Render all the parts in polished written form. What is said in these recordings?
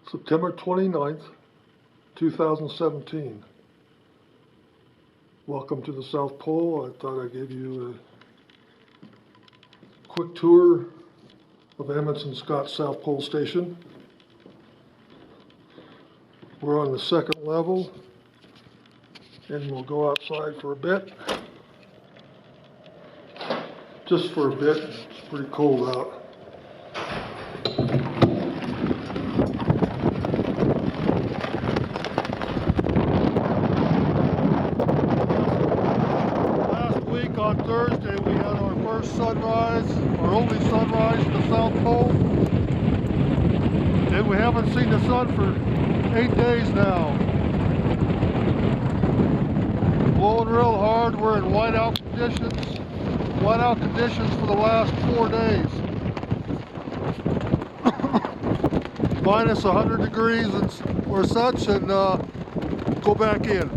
September 29th, 2017. Welcome to the South Pole. I thought I'd give you a quick tour of Amundsen-Scott South Pole Station. We're on the second level, and we'll go outside for a bit. Just for a bit. It's pretty cold out. On Thursday we had our first sunrise, our only sunrise at the South Pole, and we haven't seen the sun for 8 days now. Blowing real hard. We're in whiteout conditions for the last 4 days. Minus 100 degrees or such, and go back in.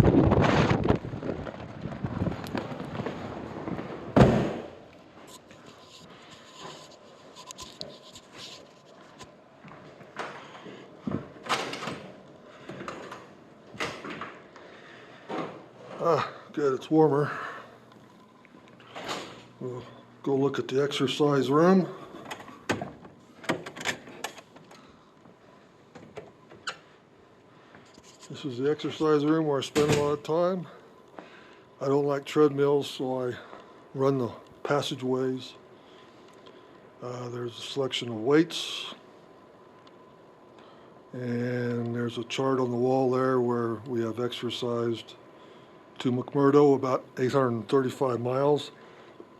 Good, it's warmer. We'll go look at the exercise room. This is the exercise room where I spend a lot of time. I don't like treadmills, so I run the passageways. There's a selection of weights. And there's a chart on the wall there where we have exercised to McMurdo, about 835 miles.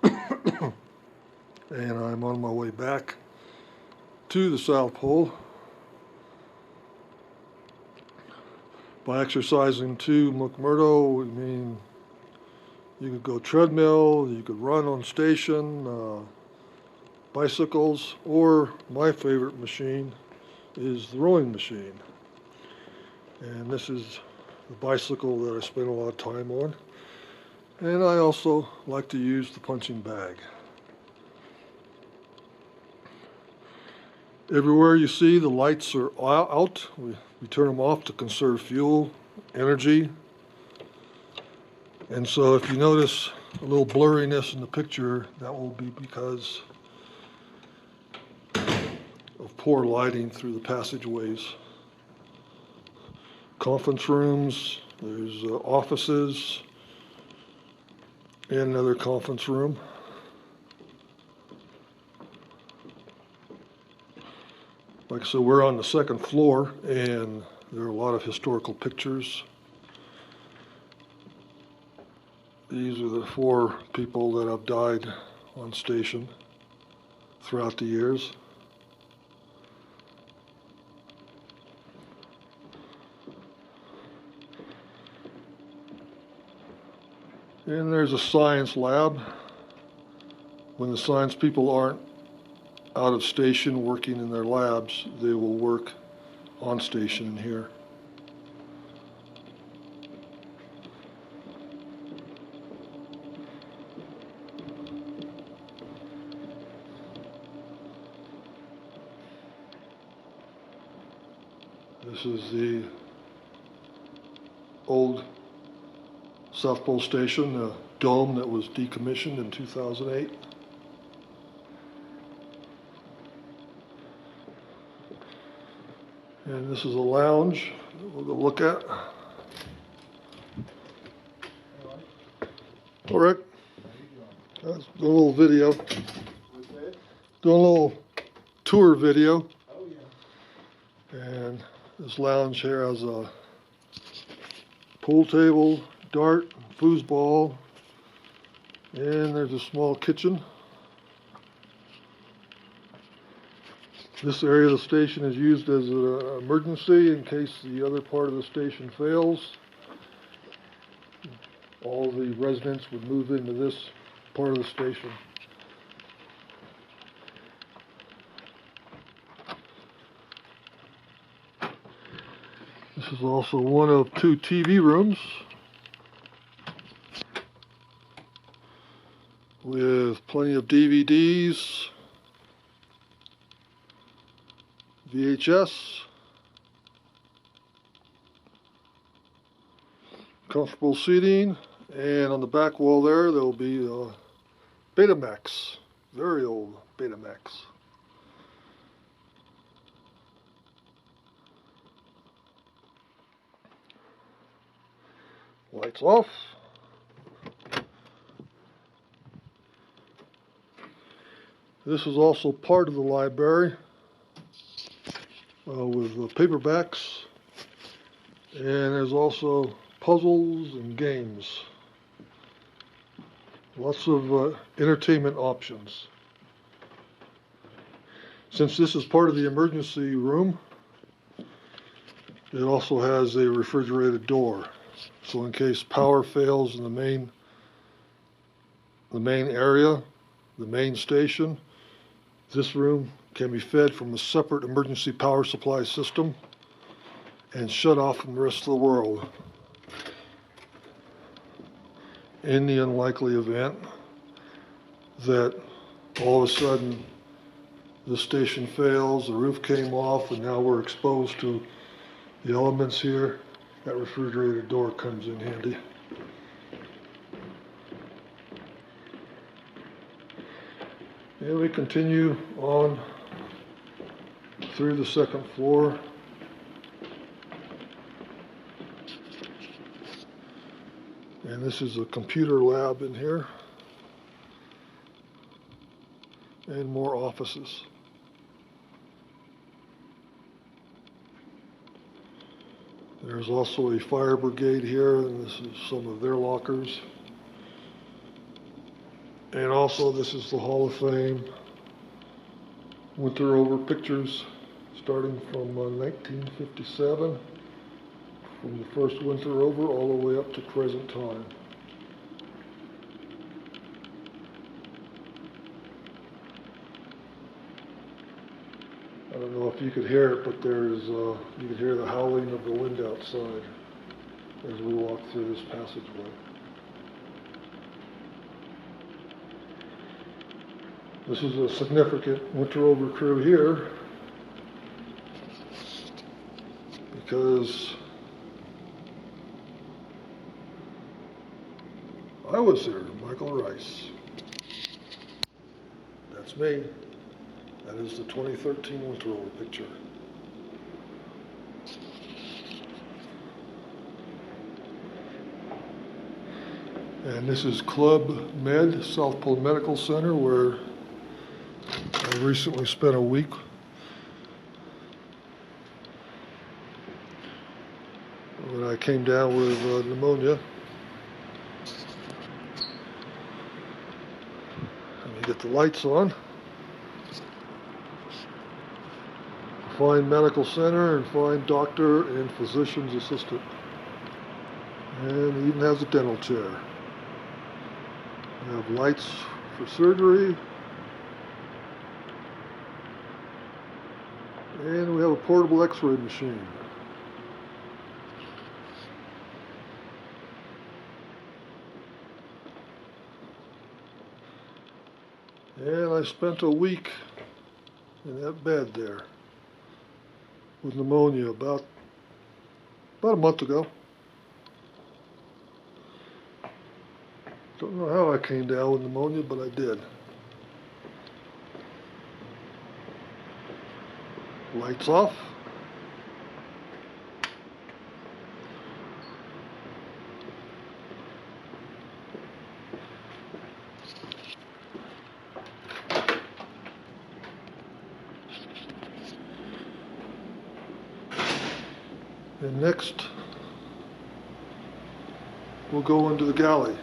And I'm on my way back to the South Pole. By exercising to McMurdo, we mean you could go treadmill, you could run on station, bicycles, or my favorite machine is the rowing machine. And this is the bicycle that I spend a lot of time on. And I also like to use the punching bag. Everywhere you see the lights are out. We turn them off to conserve fuel, energy. And so if you notice a little blurriness in the picture, that will be because of poor lighting through the passageways. Conference rooms, there's offices, and another conference room. Like I said, we're on the second floor, and there are a lot of historical pictures. These are the 4 people that have died on station throughout the years. And there's a science lab. When the science people aren't out of station working in their labs, they will work on station in here. This is the old South Pole Station, the dome that was decommissioned in 2008. And this is a lounge that we'll go look at. All right. Let's do a little video. Do a little tour video. Oh, yeah. And this lounge here has a pool table, dart, foosball, and there's a small kitchen. This area of the station is used as an emergency in case the other part of the station fails. All the residents would move into this part of the station. This is also one of 2 TV rooms with plenty of DVDs, VHS, Comfortable seating, and on the back wall there will be Betamax, very old Betamax. Lights off. This is also part of the library with paperbacks, and there's also puzzles and games. Lots of entertainment options. Since this is part of the emergency room, it also has a refrigerated door. So in case power fails in the main area, the main station, this room can be fed from a separate emergency power supply system and shut off from the rest of the world. In the unlikely event that all of a sudden the station fails, the roof came off, and now we're exposed to the elements here, that refrigerator door comes in handy. And we continue on through the second floor. And this is a computer lab in here. And more offices. There's also a fire brigade here, and this is some of their lockers. And also this is the Hall of Fame winter over pictures starting from 1957, from the first winter over all the way up to present time. I don't know if you could hear it, but there's you could hear the howling of the wind outside as we walk through this passageway. This is a significant winter over crew here because I was there, Michael Rice. That's me. That is the 2013 winter over picture. And this is Club Med, South Pole Medical Center, where I recently spent a week. When I came down with pneumonia. Let me get the lights on. Fine medical center and fine doctor and physician's assistant. And it even has a dental chair. We have lights for surgery. And we have a portable x-ray machine. And I spent a week in that bed there with pneumonia about a month ago. Don't know how I came down with pneumonia, but I did. Lights off. And next, we'll go into the galley.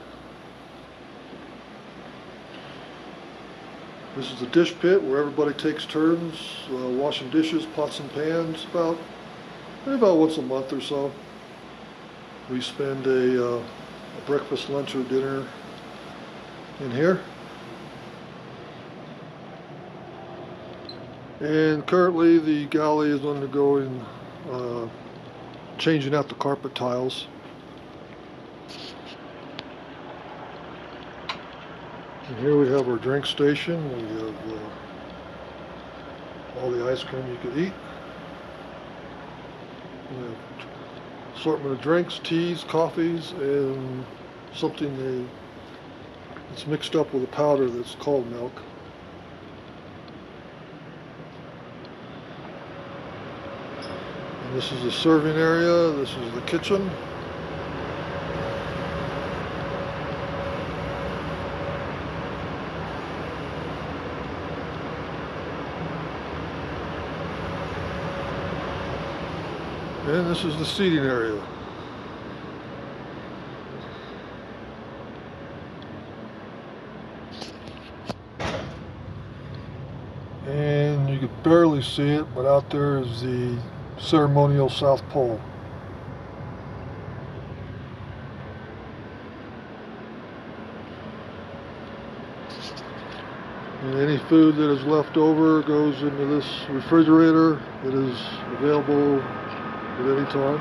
This is the dish pit where everybody takes turns washing dishes, pots and pans, maybe about once a month or so. We spend a breakfast, lunch, or dinner in here. And currently the galley is undergoing changing out the carpet tiles. And here we have our drink station. We have all the ice cream you could eat. We have assortment of drinks, teas, coffees, and something it's mixed up with a powder that's called milk. And this is the serving area. This is the kitchen. And this is the seating area. And you could barely see it, but out there is the ceremonial South Pole. And any food that is left over goes into this refrigerator. It is available at any time.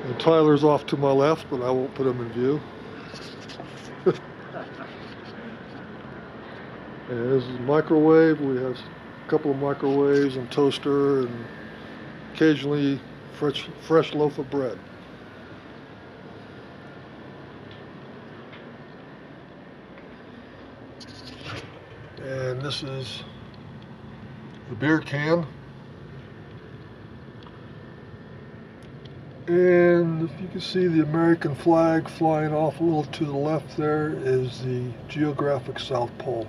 And Tyler's off to my left, but I won't put him in view. And this is a microwave. We have a couple of microwaves and toaster and occasionally fresh loaf of bread. And this is the beer can. And if you can see the American flag flying off a little to the left, there is the geographic South Pole.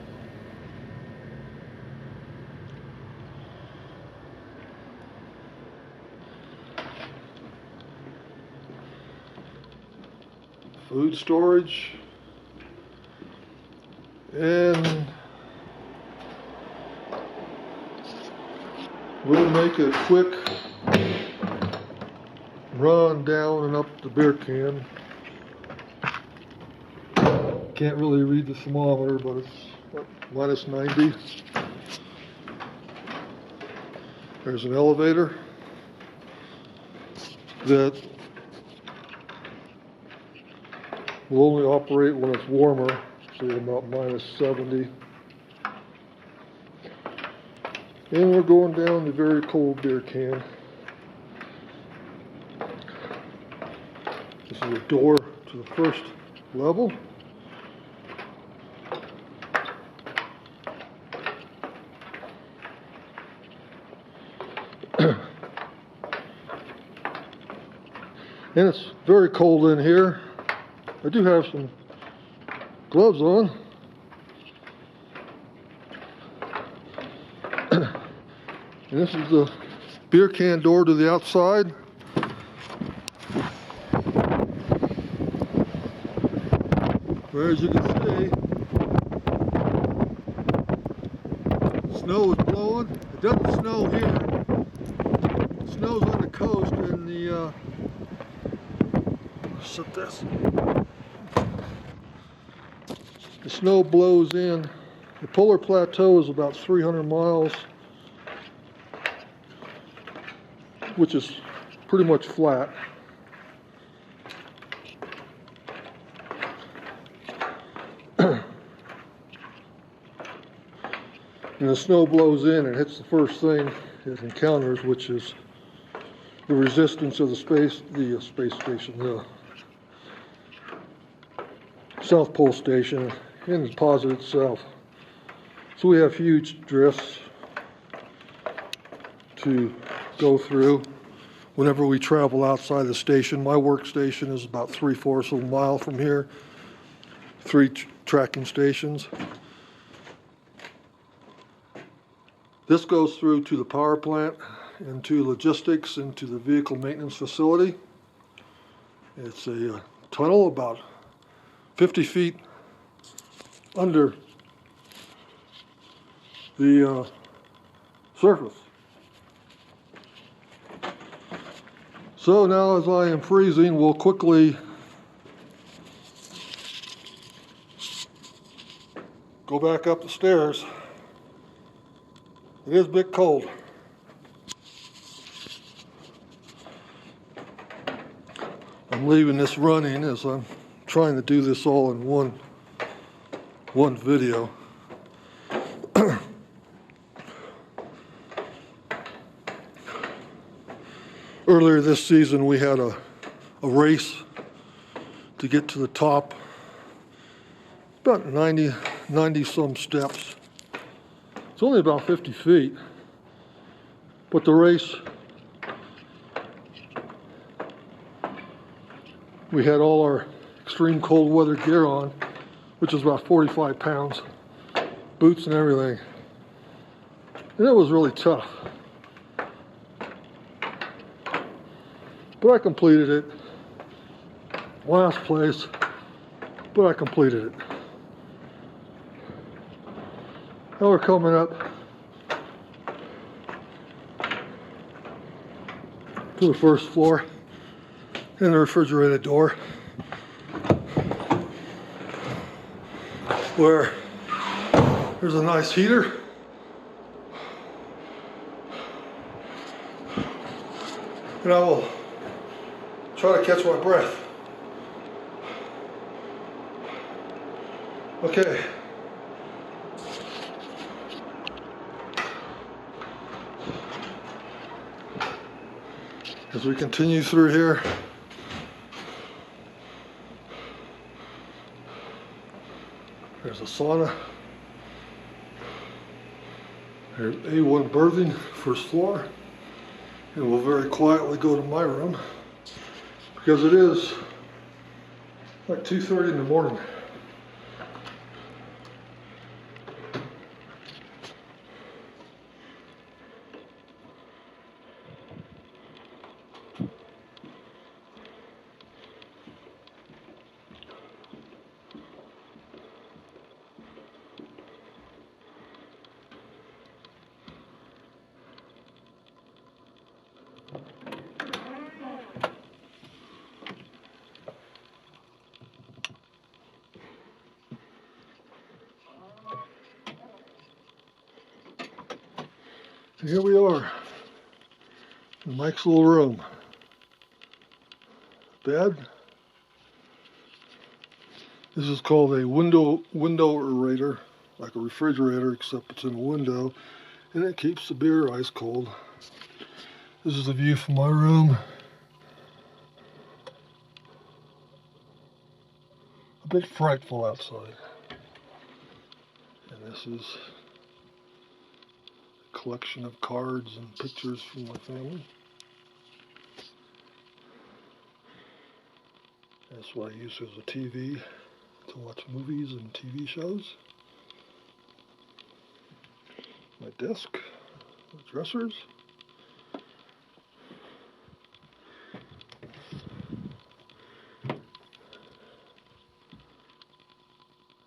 Food storage. And we'll make a quick run down and up the beer can. Can't really read the thermometer, but it's minus 90. There's an elevator that will only operate when it's warmer, so about minus 70. And we're going down the very cold beer can. This is a door to the first level. And it's very cold in here. I do have some gloves on. And this is the beer can door to the outside. Where, as you can see, snow is blowing. It doesn't snow here. It snows on the coast in the set this. The snow blows in. The polar plateau is about 300 miles, which is pretty much flat. And the snow blows in and hits the first thing it encounters, which is the resistance of the space station, the South Pole Station, and the deposit itself. So we have huge drifts to go through whenever we travel outside the station. My workstation is about 3/4 of a mile from here. 3 tracking stations. This goes through to the power plant, into logistics, into the vehicle maintenance facility. It's a tunnel about 50 feet under the surface. So now, as I am freezing, we'll quickly go back up the stairs. It is a bit cold. I'm leaving this running as I'm trying to do this all in one video. Earlier this season we had a race to get to the top. About 90 some steps. It's only about 50 feet. But the race, we had all our extreme cold weather gear on, which is about 45 pounds, boots and everything. And it was really tough. But I completed it. Last place, but I completed it. Now we're coming up to the first floor and the refrigerated door, where there's a nice heater. And I will try to catch my breath. Okay. As we continue through here, there's a sauna. There's A1 berthing, first floor. And we'll very quietly go to my room because it is like 2:30 in the morning. And here we are in Mike's little room. Bed. This is called a window aerator, like a refrigerator, except it's in a window, and it keeps the beer ice cold. This is the view from my room. A bit frightful outside. And this is a collection of cards and pictures from my family. That's what I use as a TV to watch movies and TV shows. My desk, my dressers.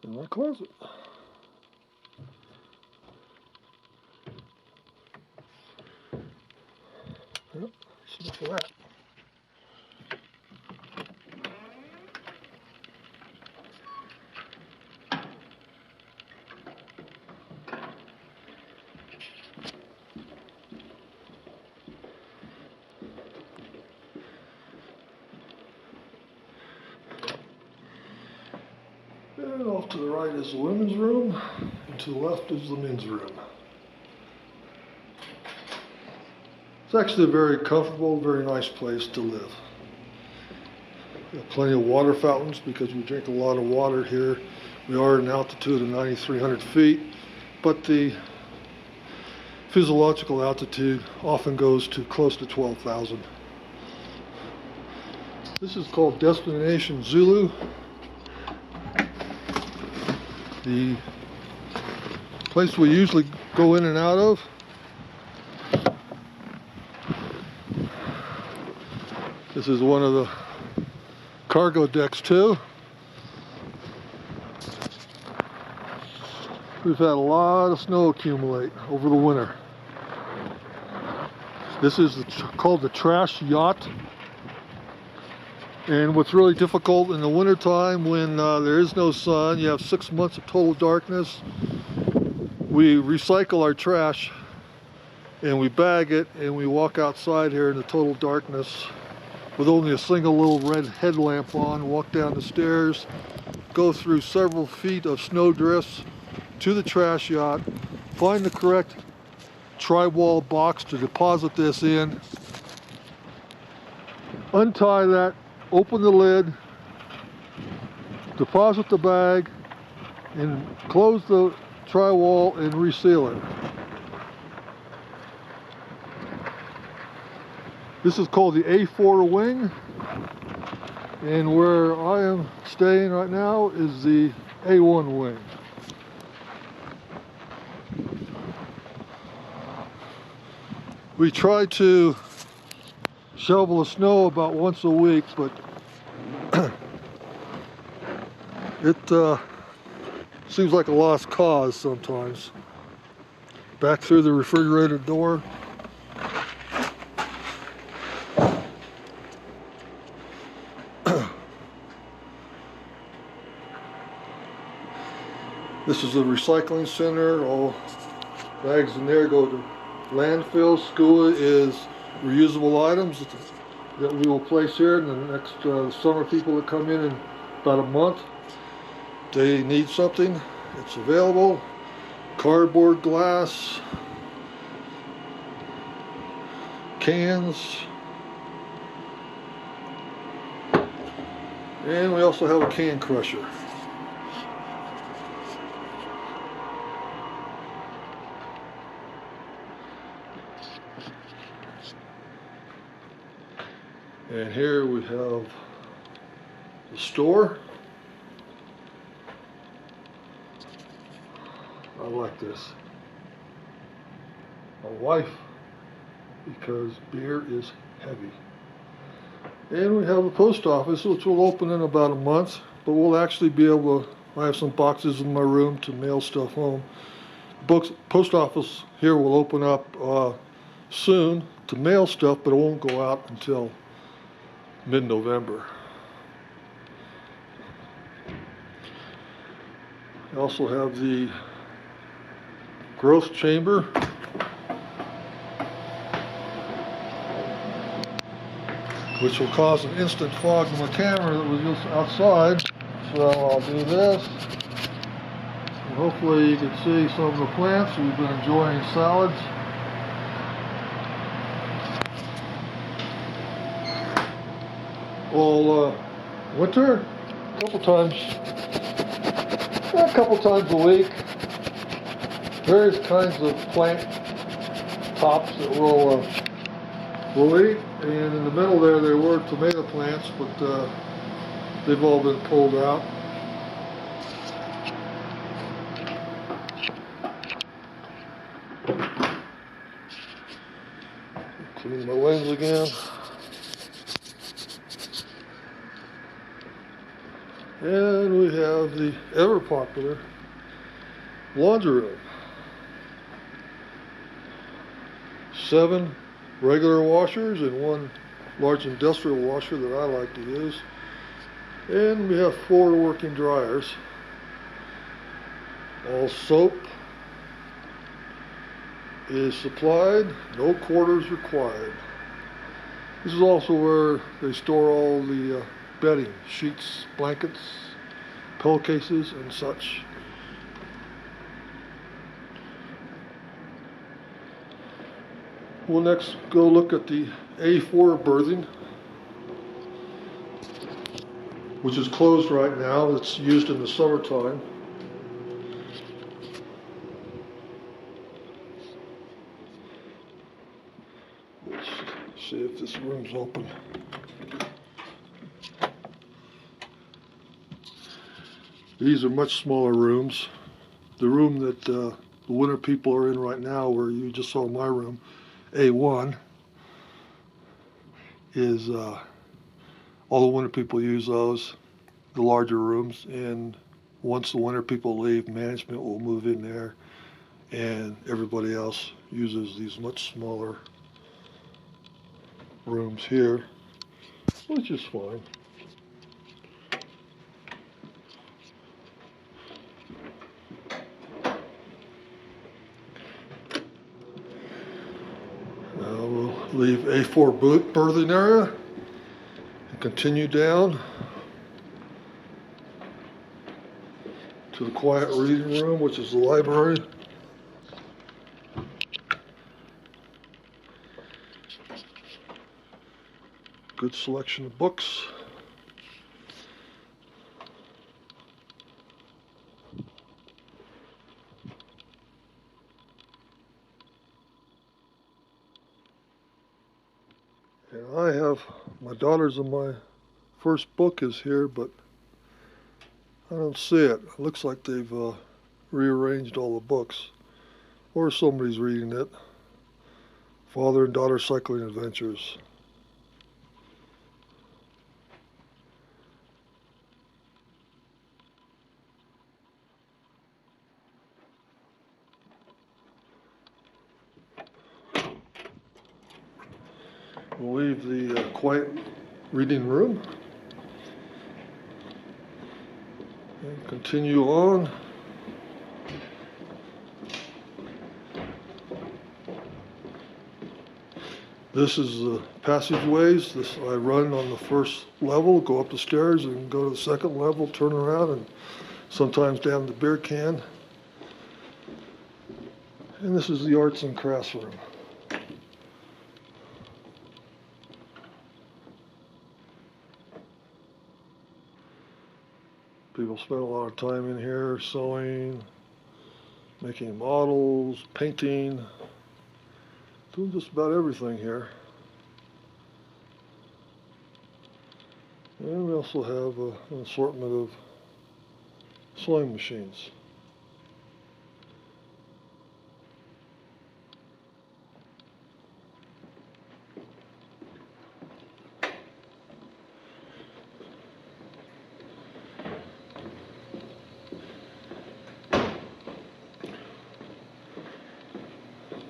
And my closet. Yep, that's enough of that. And off to the right is the women's room, and to the left is the men's room. It's actually a very comfortable, very nice place to live. We have plenty of water fountains because we drink a lot of water here. We are at an altitude of 9,300 feet, but the physiological altitude often goes to close to 12,000. This is called Destination Zulu. The place we usually go in and out of. This is one of the cargo decks too. We've had a lot of snow accumulate over the winter. This is called the trash yacht. And what's really difficult in the wintertime when there is no sun, you have 6 months of total darkness, we recycle our trash and we bag it and we walk outside here in the total darkness with only a single little red headlamp on, walk down the stairs, go through several feet of snow drifts to the trash yacht, find the correct tri-wall box to deposit this in, untie that, open the lid, deposit the bag, and close the tri-wall and reseal it. This is called the A4 wing, and where I am staying right now is the A1 wing. We try to shovel the snow about once a week, but it seems like a lost cause sometimes. Back through the refrigerator door. This is a recycling center. All bags in there go to landfill. SCUA is reusable items that we will place here in the next summer. People that come in about a month, they need something, it's available. Cardboard, glass, cans, and we also have a can crusher. And here we have the store. I like this. My wife, because beer is heavy. And we have a post office, which will open in about a month, but we'll actually be able to, I have some boxes in my room to mail stuff home. Post office here will open up soon to mail stuff, but it won't go out until mid-November. I also have the growth chamber, which will cause an instant fog in my camera that was just outside. So I'll do this, and hopefully you can see some of the plants. We've been enjoying salads. All winter, a couple times a week, various kinds of plant tops that we'll eat. And in the middle there were tomato plants, but they've all been pulled out. Clean my wings again. And we have the ever popular laundry room. 7 regular washers and 1 large industrial washer that I like to use. And we have 4 working dryers. All soap is supplied, no quarters required. This is also where they store all the bedding, sheets, blankets, pillowcases, and such. We'll next go look at the A4 berthing, which is closed right now. It's used in the summertime. Let's see if this room's open. These are much smaller rooms. The room that the winter people are in right now, where you just saw my room, A1, is all the winter people use those, the larger rooms, and once the winter people leave, management will move in there, and everybody else uses these much smaller rooms here, which is fine. We'll leave A4 berthing area and continue down to the quiet reading room, which is the library. Good selection of books. And I have, my daughter's in my first book is here, but I don't see it. It looks like they've rearranged all the books. Or somebody's reading it. Father and Daughter Cycling Adventures. We'll leave the quiet reading room and continue on. This is the passageways. I run on the first level, go up the stairs and go to the second level, turn around, and sometimes down the beer can. And this is the arts and crafts room. People spend a lot of time in here sewing, making models, painting, doing just about everything here. And we also have an assortment of sewing machines.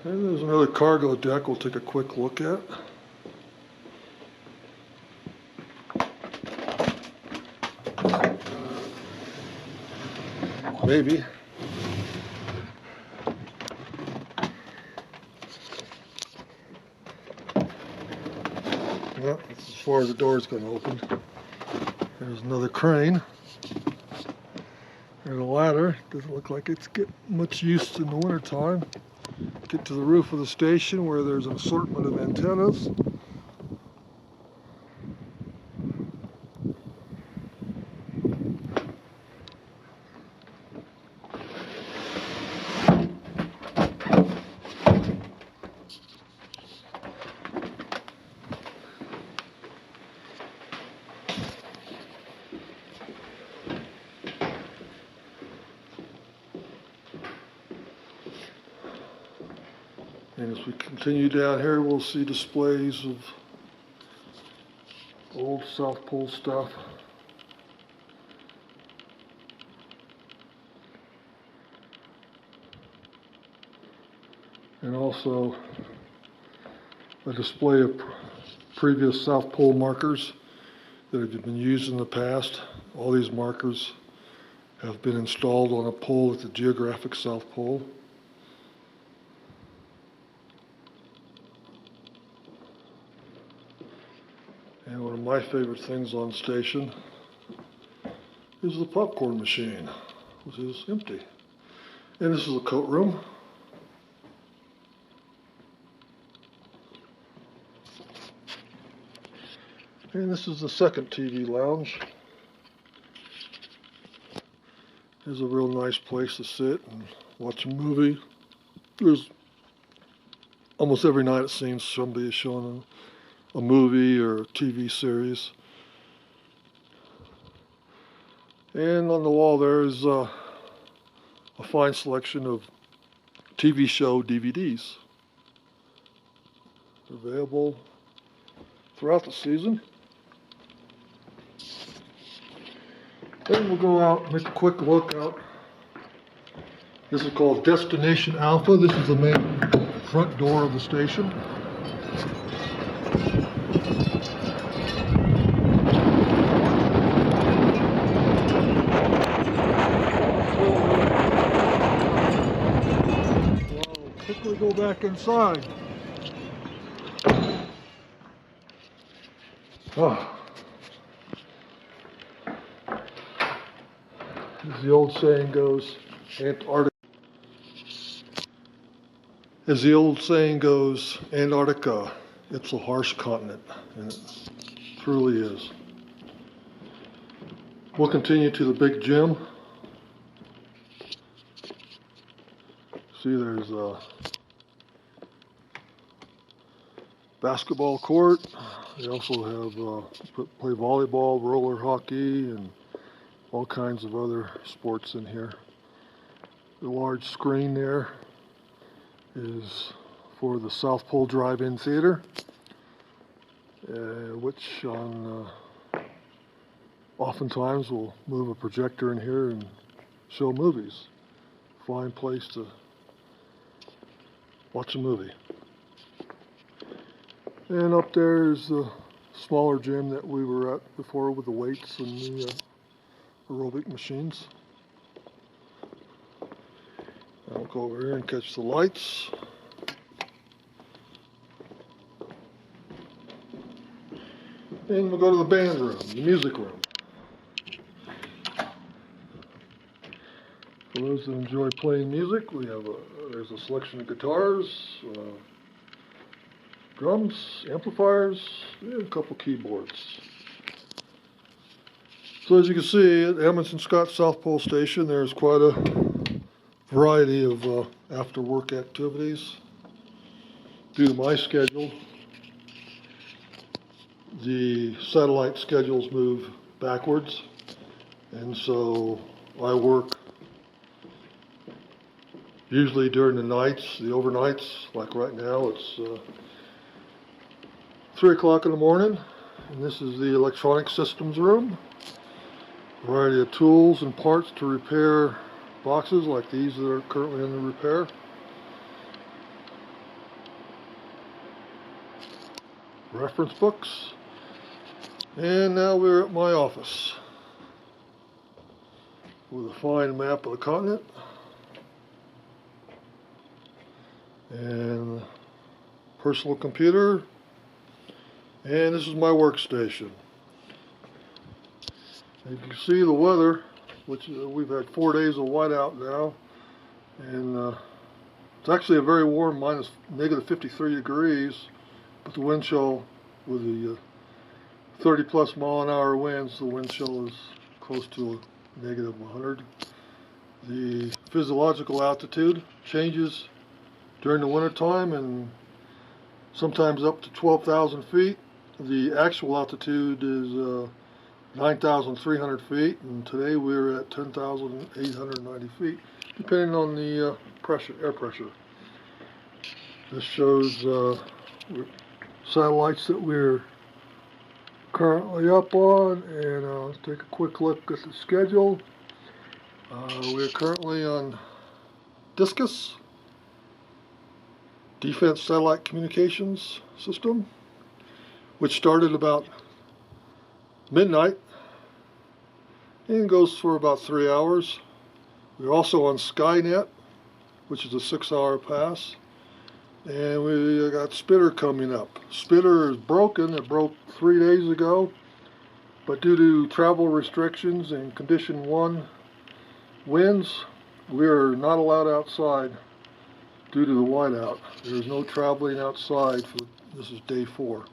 And there's another cargo deck we'll take a quick look at. Maybe. Well, that's as far as the door is going to open. There's another crane. There's a ladder. Doesn't look like it's getting much use in the wintertime. Get to the roof of the station where there's an assortment of antennas. And as we continue down here, we'll see displays of old South Pole stuff. And also a display of previous South Pole markers that have been used in the past. All these markers have been installed on a pole at the geographic South Pole. And one of my favorite things on station is the popcorn machine, which is empty. And this is a coat room. And this is the second TV lounge. It's a real nice place to sit and watch a movie. There's almost every night it seems somebody is showing a movie or a TV series. And on the wall there is a fine selection of TV show DVDs. They're available throughout the season. Then we'll go out and make a quick look out. This is called Destination Alpha. This is the main front door of the station. We'll quickly go back inside. Oh. As the old saying goes, Antarctica. As the old saying goes, Antarctica, it's a harsh continent. truly is. We'll continue to the big gym. See, there's a basketball court. They also have play volleyball, roller hockey, and all kinds of other sports in here. The large screen there is for the South Pole Drive-In Theater, which oftentimes will move a projector in here and show movies. Fine place to watch a movie. And up there is the smaller gym that we were at before with the weights and the aerobic machines. I'll go over here and catch the lights. And we'll go to the band room, the music room. For those that enjoy playing music, we have there's a selection of guitars, drums, amplifiers, and a couple keyboards. So as you can see at Amundsen-Scott South Pole Station, there's quite a variety of after-work activities. Due to my schedule, the satellite schedules move backwards, and so I work usually during the nights, the overnights. Like right now, it's 3 o'clock in the morning, and this is the electronic systems room. Variety of tools and parts to repair boxes like these that are currently under repair. Reference books. And now we're at my office with a fine map of the continent and personal computer. And this is my workstation. You can see the weather, which we've had 4 days of whiteout now, and it's actually a very warm negative 53 degrees, but the wind chill with the 30 plus mile an hour winds, the wind chill is close to a negative 100. The physiological altitude changes during the winter time and sometimes up to 12,000 feet. The actual altitude is 9,300 feet, and today we're at 10,890 feet, depending on the air pressure. This shows satellites that we're currently up on, and let's take a quick look at the schedule. We're currently on Discus, Defense Satellite Communications System, which started about midnight and goes for about 3 hours. We're also on Skynet, which is a 6-hour pass, and we got Spitter coming up. Spitter is broken. It broke 3 days ago, but due to travel restrictions and condition 1 winds, we're not allowed outside due to the whiteout. There's no traveling outside this is day 4.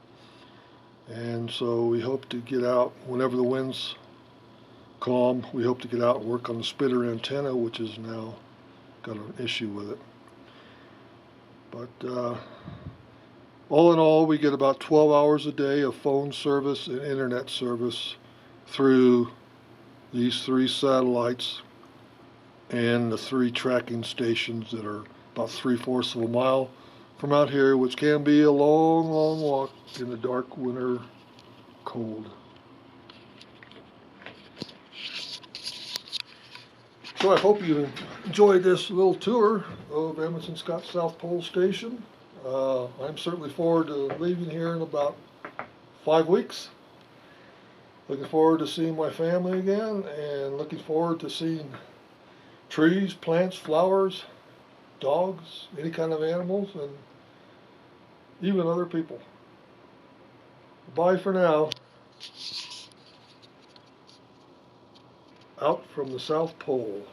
And so we hope to get out whenever the wind's calm. We hope to get out and work on the Spitter antenna, which is now got an issue with it. But all in all, we get about 12 hours a day of phone service and internet service through these 3 satellites and the 3 tracking stations that are about 3/4 of a mile from out here, which can be a long, long walk in the dark winter cold. So I hope you enjoyed this little tour of Amundsen-Scott South Pole Station. I'm certainly forward to leaving here in about 5 weeks. Looking forward to seeing my family again, and looking forward to seeing trees, plants, flowers, dogs, any kind of animals, and even other people. Bye for now. Out from the South Pole.